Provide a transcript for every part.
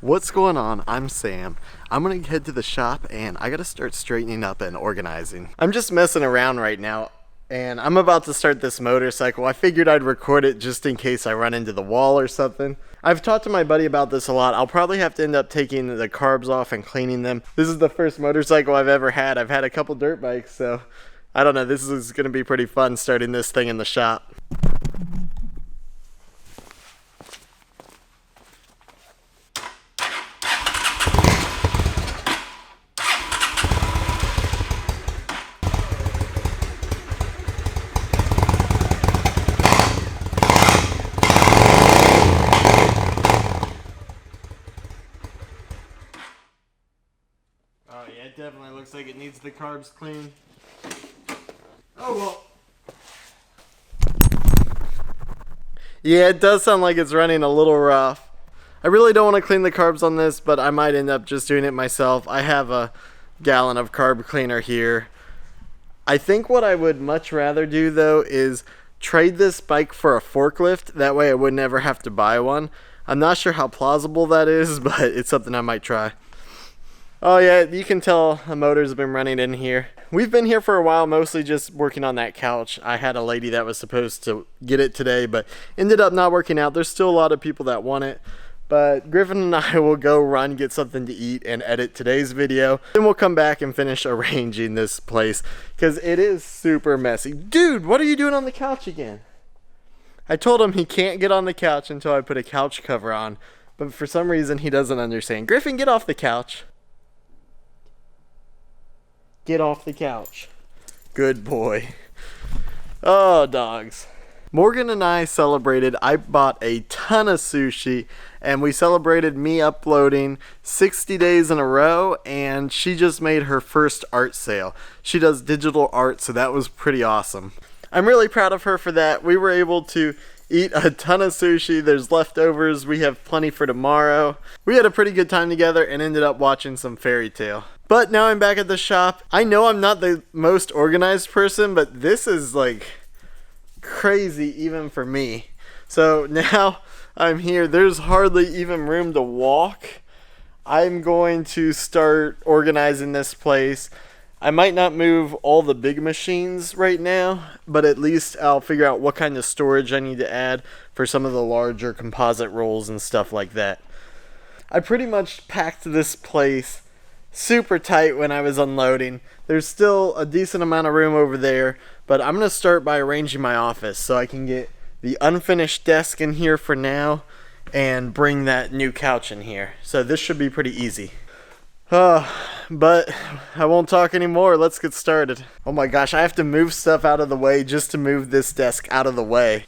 What's going on? I'm Sam. I'm gonna head to the shop and I gotta start straightening up and organizing. I'm just messing around right now and I'm about to start this motorcycle. I figured I'd record it just in case I run into the wall or something. I've talked to my buddy about this a lot. I'll probably have to end up taking the carbs off and cleaning them. This is the first motorcycle I've ever had. I've had a couple dirt bikes, so I don't know. This is gonna be pretty fun starting this thing in the shop. Oh yeah, it definitely looks like it needs the carbs cleaned. Oh well. Yeah, it does sound like it's running a little rough. I really don't want to clean the carbs on this, but I might end up just doing it myself. I have a gallon of carb cleaner here. I think what I would much rather do though is trade this bike for a forklift. That way I would never have to buy one. I'm not sure how plausible that is, but it's something I might try. Oh yeah, you can tell the motor's been running in here. We've been here for a while, mostly just working on that couch. I had a lady that was supposed to get it today, but ended up not working out. There's still a lot of people that want it. But Griffin and I will go run, get something to eat, and edit today's video. Then we'll come back and finish arranging this place, because it is super messy. Dude, what are you doing on the couch again? I told him he can't get on the couch until I put a couch cover on, but for some reason he doesn't understand. Griffin, get off the couch. Get off the couch. Good boy. Oh, dogs. Morgan and I celebrated. I bought a ton of sushi and we celebrated me uploading 60 days in a row, and she just made her first art sale. She does digital art, so that was pretty awesome. I'm really proud of her for that. We were able to eat a ton of sushi. There's leftovers. We have plenty for tomorrow. We had a pretty good time together and ended up watching some fairy tale. But now I'm back at the shop. I know I'm not the most organized person, but this is like crazy even for me. So now I'm here. There's hardly even room to walk. I'm going to start organizing this place. I might not move all the big machines right now, but at least I'll figure out what kind of storage I need to add for some of the larger composite rolls and stuff like that. I pretty much packed this place super tight when I was unloading. There's still a decent amount of room over there, but I'm going to start by arranging my office so I can get the unfinished desk in here for now and bring that new couch in here. So this should be pretty easy. But I won't talk anymore. Let's get started. Oh my gosh, I have to move stuff out of the way just to move this desk out of the way.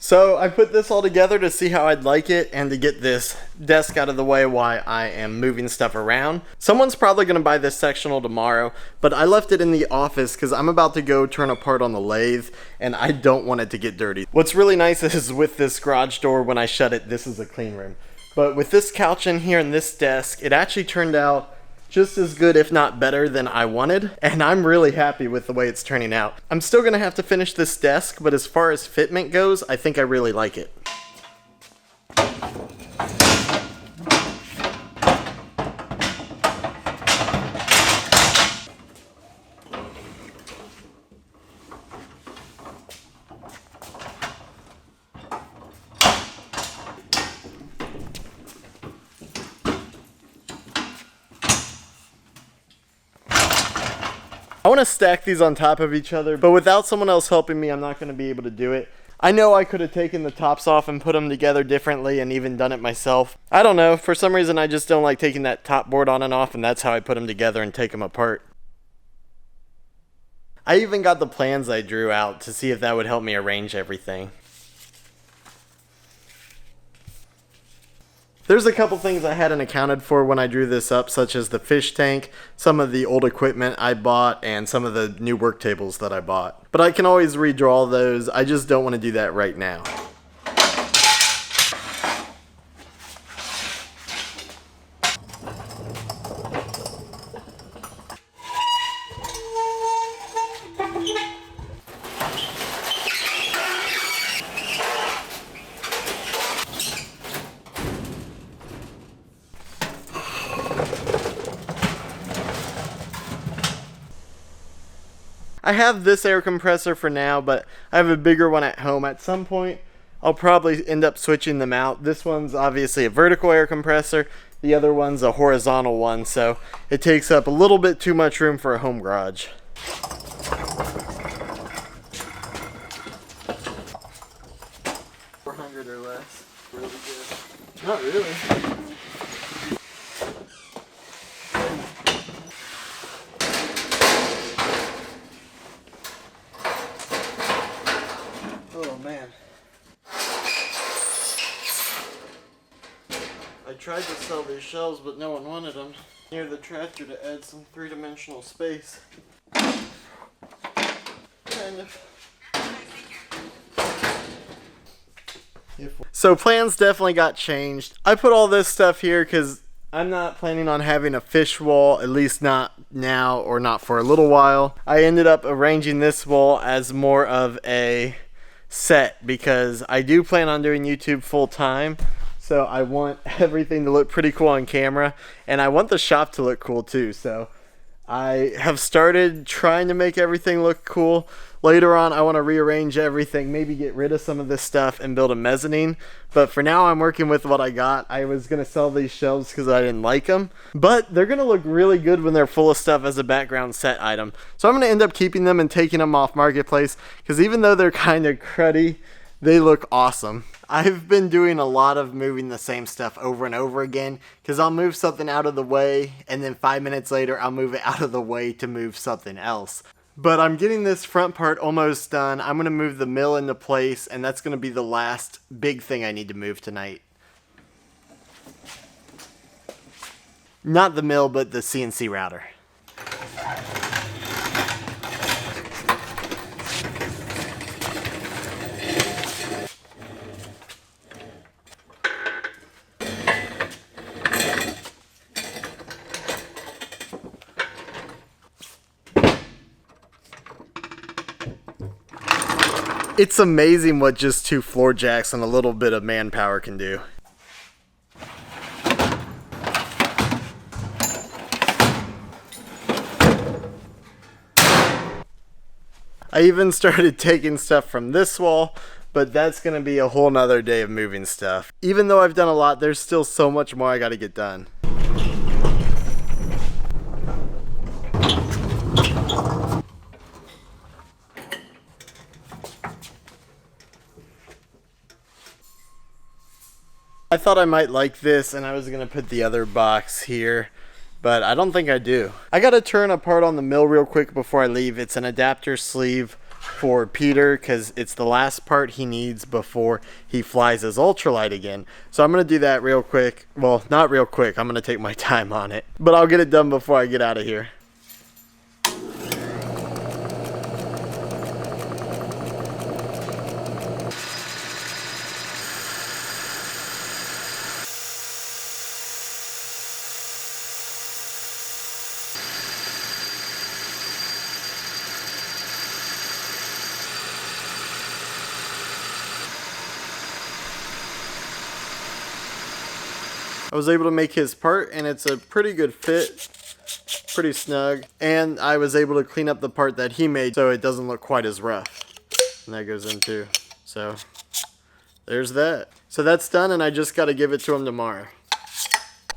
So I put this all together to see how I'd like it and to get this desk out of the way while I am moving stuff around. Someone's probably going to buy this sectional tomorrow, but I left it in the office because I'm about to go turn a part on the lathe and I don't want it to get dirty. What's really nice is with this garage door, when I shut it, this is a clean room. But with this couch in here and this desk, it actually turned out just as good, if not better, than I wanted, and I'm really happy with the way it's turning out. I'm still gonna have to finish this desk, but as far as fitment goes, I think I really like it. I want to stack these on top of each other, but without someone else helping me, I'm not going to be able to do it. I know I could have taken the tops off and put them together differently and even done it myself. I don't know, for some reason I just don't like taking that top board on and off, and that's how I put them together and take them apart. I even got the plans I drew out to see if that would help me arrange everything. There's a couple things I hadn't accounted for when I drew this up, such as the fish tank, some of the old equipment I bought, and some of the new work tables that I bought. But I can always redraw those, I just don't want to do that right now. I have this air compressor for now, but I have a bigger one at home. At some point, I'll probably end up switching them out. This one's obviously a vertical air compressor. The other one's a horizontal one, so it takes up a little bit too much room for a home garage. 400 or less. Really good. Not really. Oh man. I tried to sell these shelves, but no one wanted them near the tractor to add some three-dimensional space. Kind of. So plans definitely got changed. I put all this stuff here because I'm not planning on having a fish wall, at least not now or not for a little while. I ended up arranging this wall as more of a set because I do plan on doing YouTube full time. So I want everything to look pretty cool on camera, and I want the shop to look cool too. So I have started trying to make everything look cool. Later on, I want to rearrange everything, maybe get rid of some of this stuff and build a mezzanine. But for now, I'm working with what I got. I was going to sell these shelves because I didn't like them. But they're going to look really good when they're full of stuff as a background set item. So I'm going to end up keeping them and taking them off Marketplace because even though they're kind of cruddy, they look awesome. I've been doing a lot of moving the same stuff over and over again because I'll move something out of the way and then 5 minutes later I'll move it out of the way to move something else. But I'm getting this front part almost done. I'm going to move the mill into place, and that's going to be the last big thing I need to move tonight. Not the mill, but the CNC router. It's amazing what just 2 floor jacks and a little bit of manpower can do. I even started taking stuff from this wall, but that's going to be a whole nother day of moving stuff. Even though I've done a lot, there's still so much more I got to get done. I thought I might like this, and I was going to put the other box here, but I don't think I do. I got to turn a part on the mill real quick before I leave. It's an adapter sleeve for Peter because it's the last part he needs before he flies his ultralight again. So I'm going to do that real quick. Well, not real quick. I'm going to take my time on it, but I'll get it done before I get out of here. I was able to make his part, and it's a pretty good fit, pretty snug, and I was able to clean up the part that he made so it doesn't look quite as rough. And that goes in too. So there's that. So that's done, and I just got to give it to him tomorrow.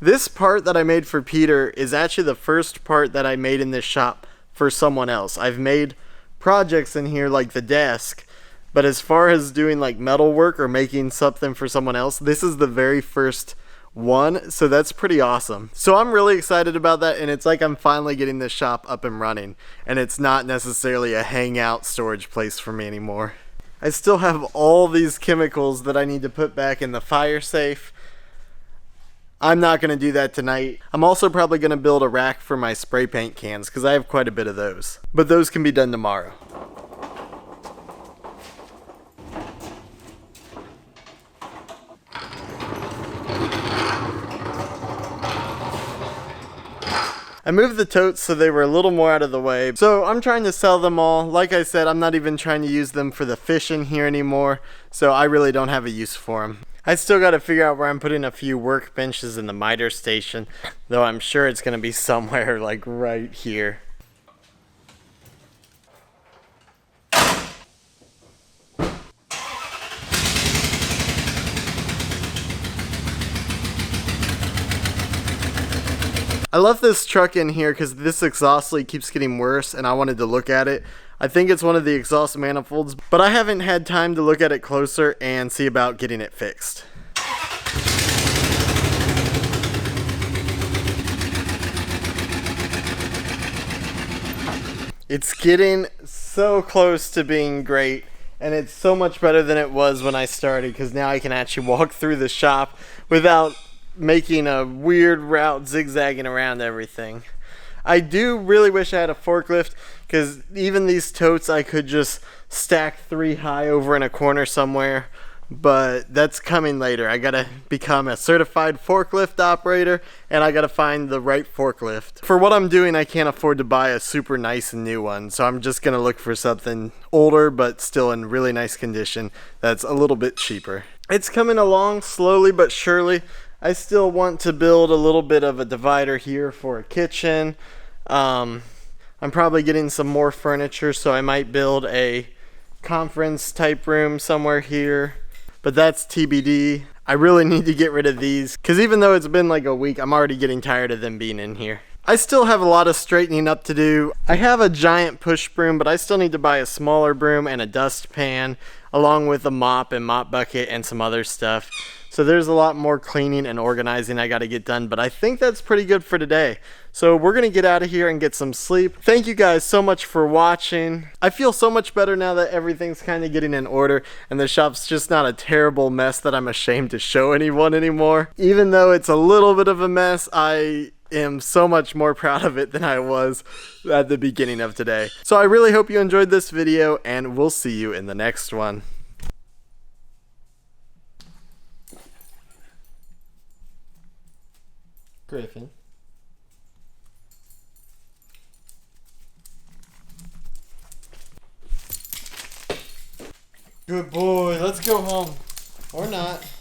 This part that I made for Peter is actually the first part that I made in this shop for someone else. I've made projects in here like the desk, But as far as doing like metal work or making something for someone else, this is the very first one, so that's pretty awesome. So I'm really excited about that, and it's like I'm finally getting this shop up and running, and it's not necessarily a hangout storage place for me anymore. I still have all these chemicals that I need to put back in the fire safe. I'm not going to do that tonight. I'm also probably going to build a rack for my spray paint cans because I have quite a bit of those. But those can be done tomorrow. I moved the totes so they were a little more out of the way. So I'm trying to sell them all. Like I said, I'm not even trying to use them for the fishing here anymore. So I really don't have a use for them. I still got to figure out where I'm putting a few workbenches in the miter station, though I'm sure it's going to be somewhere like right here. I left this truck in here because this exhaust leak keeps getting worse and I wanted to look at it. I think it's one of the exhaust manifolds, but I haven't had time to look at it closer and see about getting it fixed. It's getting so close to being great, and it's so much better than it was when I started because now I can actually walk through the shop without making a weird route zigzagging around everything. I do really wish I had a forklift because even these totes I could just stack 3 high over in a corner somewhere, but that's coming later. I gotta become a certified forklift operator and I gotta find the right forklift. For what I'm doing, I can't afford to buy a super nice and new one, so I'm just gonna look for something older but still in really nice condition that's a little bit cheaper. It's coming along slowly but surely. I still want to build a little bit of a divider here for a kitchen. I'm probably getting some more furniture, so I might build a conference type room somewhere here, but that's TBD. I really need to get rid of these because even though it's been like a week, I'm already getting tired of them being in here. I still have a lot of straightening up to do. I have a giant push broom, but I still need to buy a smaller broom and a dustpan along with a mop and mop bucket and some other stuff. So there's a lot more cleaning and organizing I got to get done, but I think that's pretty good for today. So we're going to get out of here and get some sleep. Thank you guys so much for watching. I feel so much better now that everything's kind of getting in order and the shop's just not a terrible mess that I'm ashamed to show anyone anymore. Even though it's a little bit of a mess, I am so much more proud of it than I was at the beginning of today. So I really hope you enjoyed this video and we'll see you in the next one. Griffin. Good boy, let's go home. Or not.